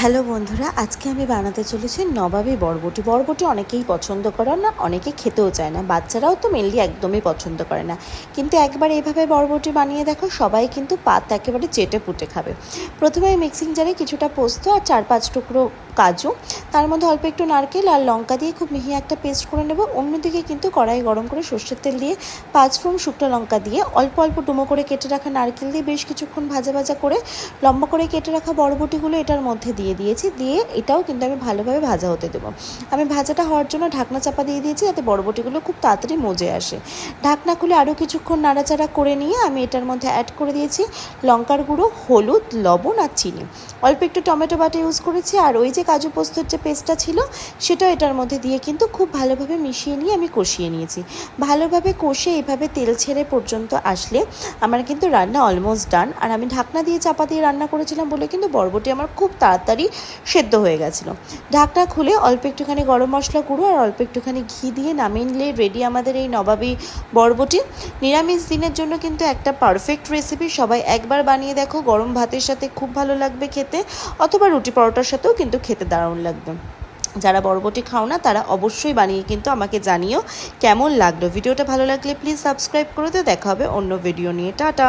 Hello বন্ধুরা, আজকে আমি বানাতে চলেছি নবাবী বরবটি। বরবটি অনেকেই পছন্দ করে না, অনেকে খেতেও চায় না, বাচ্চারাও তো মেনলি একদমই পছন্দ করে না। কিন্তু একবার এইভাবে বরবটি বানিয়ে দেখো, সবাই কিন্তু পাত একেবারে চেটে পুটে খাবে। প্রথমে মিক্সিং জারে কিছুটা পোস্ত আর 4-5 টুকরো কাজু, তার মধ্যে অল্প একটু নারকেল আর লঙ্কা দিয়ে খুব মিহি একটা পেস্ট করে নেব। অন্যদিকে কিন্তু কড়াই গরম করে সর্ষের তেল দিয়ে 5 ফোড়ন শুকনো লঙ্কা দিয়ে অল্প অল্প ডুমো করে কেটে রাখা নারকেল দিয়ে বেশ কিছুক্ষণ ভাজা ভাজা করে লম্বা করে কেটে রাখা বরবটিগুলো এটার মধ্যে দিয়ে দিয়েছি। দিয়ে এটাও কিন্তু আমি ভালোভাবে ভাজা হতে দেবো। আমি ভাজাটা হওয়ার জন্য ঢাকনা চাপা দিয়ে দিয়েছি, যাতে বরবটিগুলো খুব তাড়াতাড়ি মজে আসে। ঢাকনা খুলে আরও কিছুক্ষণ নাড়াচাড়া করে নিয়ে আমি এটার মধ্যে অ্যাড করে দিয়েছি লঙ্কার গুঁড়ো, হলুদ, লবণ আর চিনি। অল্প একটু টমেটো বাটা ইউজ করেছি, আর ওই যে কাজু পোস্তর যে পেস্টটা ছিল সেটাও এটার মধ্যে দিয়ে কিন্তু খুব ভালোভাবে মিশিয়ে নিয়ে আমি কষিয়ে নিয়েছি। ভালোভাবে কষে এভাবে তেল ছেড়ে পর্যন্ত আসলে আমার কিন্তু রান্না অলমোস্ট ডান। আর আমি ঢাকনা দিয়ে চাপা দিয়ে রান্না করেছিলাম বলে কিন্তু বরবটি আমার খুব তাড়াতাড়ি সেদ্ধ হয়ে গেছিলো। ঢাকনা খুলে অল্প একটুখানি গরম মশলা গুঁড়ো আর অল্প একটুখানি ঘি দিয়ে নামিয়ে নিলে রেডি আমাদের এই নবাবী বরবটি। নিরামিষ দিনের জন্য কিন্তু একটা পারফেক্ট রেসিপি। সবাই একবার বানিয়ে দেখো, গরম ভাতের সাথে খুব ভালো লাগবে খেতে, অথবা রুটি পরোটার সাথেও কিন্তু খেতে দারুণ লাগবে। যারা বরবটি খাও না তারা অবশ্যই বানিয়ে কিন্তু আমাকে জানিও কেমন লাগলো। ভিডিওটা ভালো লাগলে প্লিজ সাবস্ক্রাইব করে দিও। দেখা হবে অন্য ভিডিও নিয়ে। টাটা।